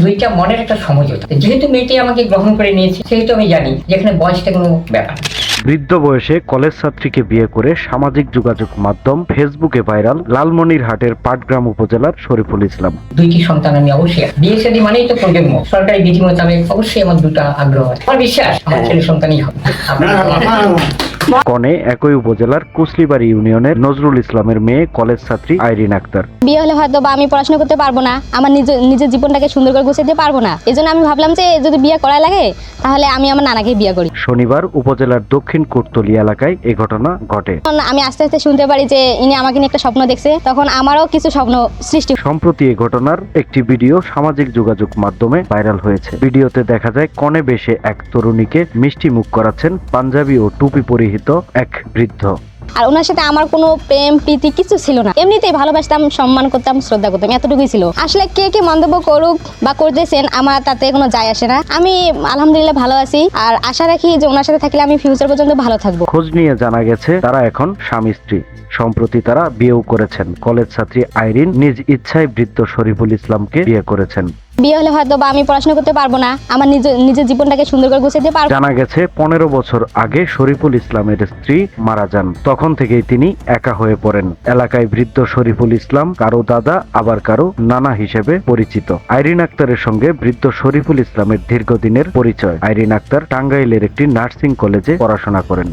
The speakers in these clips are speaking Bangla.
দুইটা মনের একটা সমঝোতা। যেহেতু মেয়েটি আমাকে গ্রহণ করে নিয়েছে, সেহেতু আমি জানি যেখানে বয়সটা কোনো ব্যাপার। বৃদ্ধ বয়সে কলেজ ছাত্রীকে বিয়ে করে সামাজিক যোগাযোগ মাধ্যম ফেসবুকে ভাইরাল লালমনিরহাটের পাটগ্রাম উপজেলার শরীফুল ইসলাম। দুইটি সন্তান আমি অবশ্যই, বিয়ে শাদী মানেই তো প্রজন্ম, সরকারি বিধি মোতাবেক অবশ্যই আমার দুটা আগ্রহ আছে। আমার বিশ্বাস আমার ছেলে সন্তানই হবে। কনে একই উপজেলার কুসলিবাড়ি ইউনিয়নের নজরুল ইসলামের মেয়ে কলেজ ছাত্রী আইরিন আক্তার। বিয়ে হলে হয়তো বা আমি পড়াশোনা করতে পারবো না, আমার নিজের জীবনটাকে সুন্দর করে গুছাতে পারবো না। এজন্য আমি ভাবলাম যে যদি বিয়ে করা লাগে তাহলে আমি আমার নানাকে বিয়ে করি। শনিবার উপজেলার দক্ষিণ কুর্তলি এলাকায় এই ঘটনা ঘটে। আমি আস্তে আস্তে শুনতে পারি যে ইনি আমাকে নিয়ে একটা স্বপ্ন দেখছে, তখন আমারও কিছু স্বপ্ন সৃষ্টি। সম্প্রতি এই ঘটনার একটি ভিডিও সামাজিক যোগাযোগ মাধ্যমে ভাইরাল হয়েছে। ভিডিওতে দেখা যায় কনে বেশে এক তরুণীকে মিষ্টি মুখ করাচ্ছেন পাঞ্জাবি ও টুপি পরিহিত এক বৃদ্ধ। আর ওনার সাথে আমার কোনো প্রেম প্রীতি কিছু ছিল না, এমনিতেই ভালোবাসতাম, সম্মান করতাম, শ্রদ্ধা করতাম, এতটুকুই ছিল। আসলে কে কে মন্তব্য করুক বা করতেছেন আমার তাতে কোনো যায় আসে না। আমি আলহামদুলিল্লাহ ভালো আছি, আর আশা রাখি যে ওনার সাথে থাকলে আমি ফিউচার পর্যন্ত ভালো থাকবো। খোঁজ নিয়ে জানা গেছে তারা এখন স্বামী স্ত্রী। সম্প্রতি তারা বিয়েও করেছেন। কলেজ ছাত্রী আইরিন নিজ ইচ্ছায় বৃদ্ধ শরীফুল ইসলামকে বিয়ে করেছেন। বিয়ে হলে হয়তো বা আমি পড়াশোনা করতে পারবো না, আমার নিজের জীবনটাকে সুন্দর করে গুছাতে পারবো। জানা গেছে 15 বছর আগে শরীফুল ইসলামের স্ত্রী মারা যান। তখন থেকেই তিনি একা হয়ে পড়েন। এলাকায় বৃদ্ধ শরীফুল ইসলাম কারো দাদা আবার কারো নানা হিসেবে পরিচিত। আইরিন আক্তারের সঙ্গে বৃদ্ধ শরীফুল ইসলামের দীর্ঘদিনের পরিচয়। আইরিন আক্তার টাঙ্গাইলের একটি নার্সিং কলেজে পড়াশোনা করেন।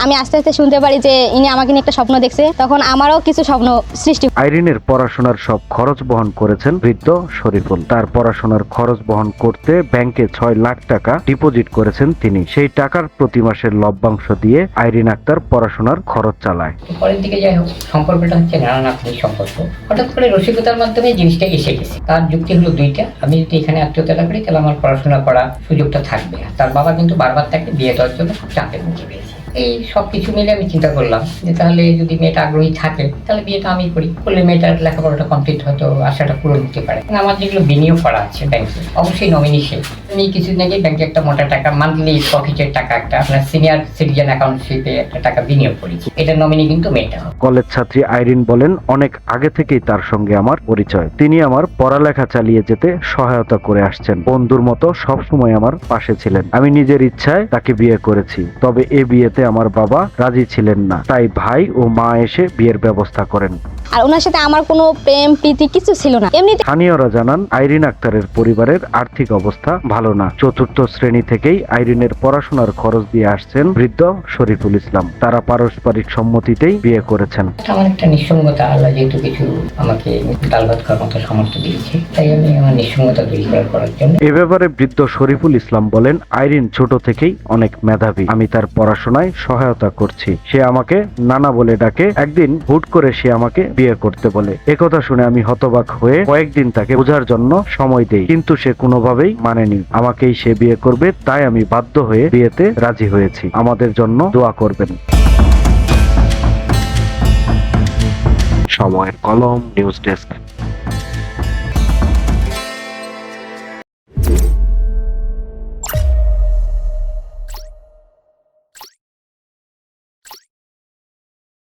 আমি আস্তে আস্তে শুনতে পারি যে ইনি আমাকে নিয়ে একটা স্বপ্ন দেখছে, তখন আমারও কিছু স্বপ্ন সৃষ্টি। আইরিনের পড়াশোনার সব খরচ বহন করেছেন বৃদ্ধ শরীফুল। তার পড়াশোনার খরচ বহন করতে ব্যাংকে 6 লাখ টাকা ডিপোজিট করেছেন তিনি। সেই টাকার প্রতি মাসের লভ্যাংশ দিয়ে আইরিন আক্তার পড়াশোনার খরচ চালায়। পরের দিকে যাই হোক, সম্পর্কটা হচ্ছে নানানাতনির সম্পর্ক। হঠাৎ করে রসিকতার মাধ্যমে জিনিসটা এসে গেছে। তার যুক্তি হলো দুইটা, আমি যদি এখানে আত্মীয়তা করি তাহলে আমার পড়াশোনা করার সুযোগটা থাকবে। তার বাবা কিন্তু বারবার তাকে বিয়ে দেওয়ার জন্য খুব চাপের মুখে পেয়েছে। এই সব কিছু মিলে আমি চিন্তা করলাম যে তাহলে যদি মেয়েটা আগ্রহী থাকে তাহলে বিয়েটা আমি করি, করলে মেয়েটার লেখাপড়াটা কমপ্লিট হয়তো আশাটা পূরণ হতে পারে। আমার যেগুলো বিনিয়োগ করা আছে ব্যাংকে, অবশ্যই নমিনি সে। আমি কিছুদিন আগে ব্যাংকে একটা মোটা টাকা মান্থলি প্রফিটের টাকা একটা আপনার সিনিয়র সিটিজেন অ্যাকাউন্টশিপে একটা টাকা বিনিয়োগ করেছি। এটা নমিনি কিন্তু মেয়েটা। কলেজ ছাত্রী আইরিন বলেন, অনেক আগে থেকেই তার সঙ্গে আমার পরিচয়। তিনি আমার পড়ালেখা চালিয়ে যেতে সহায়তা করে আসছেন। বন্ধুর মতো সবসময় আমার পাশে ছিলেন। আমি নিজের ইচ্ছায় তাকে বিয়ে করেছি। তবে এ বিয়েতে আমার বাবা রাজি ছিলেন না, তাই ভাই ও মা এসে বিয়ের ব্যবস্থা করেন। আর ওনার সাথে আমার কোনো প্রেম প্রীতি কিছু ছিল না, এমনিতে। স্থানীয়রা জানান, আইরিন আক্তারের পরিবারের আর্থিক অবস্থা ভালো না। চতুর্থ শ্রেণী থেকেই আইরিনের পড়াশোনার খরচ দিয়ে আসছেন বৃদ্ধ শরীফুল ইসলাম। তারা পারস্পরিক সম্মতিতেই বিয়ে করেছেন। আমার একটা নিঃসঙ্গতা, আল্লাহ যেহেতু কিছু আমাকে ডাল ভাত খাওয়ার মতো সামর্থ্য দিয়েছে, তাই আমি আমার নিঃসঙ্গতা দূর করার জন্য। এ ব্যাপারে বৃদ্ধ শরীফুল ইসলাম বলেন, আইরিন ছোট থেকেই অনেক মেধাবী। আমি তার পড়াশোনায় সহায়তা করছি। সে আমাকে নানা বলে ডাকে। একদিন হুট করে সে আমাকে বিয়ে করতে বলে। একথা শুনে আমি হতবাক হয়ে কয়েকদিন তাকে বোঝার জন্য সময় দেই, কিন্তু সে কোনোভাবেই মানেনি। আমাকেই সে বিয়ে করবে, তাই আমি বাধ্য হয়ে বিয়েতে রাজি হয়েছি। আমাদের জন্য দোয়া করবেন। সময়ের কলম, নিউজ ডেস্ক।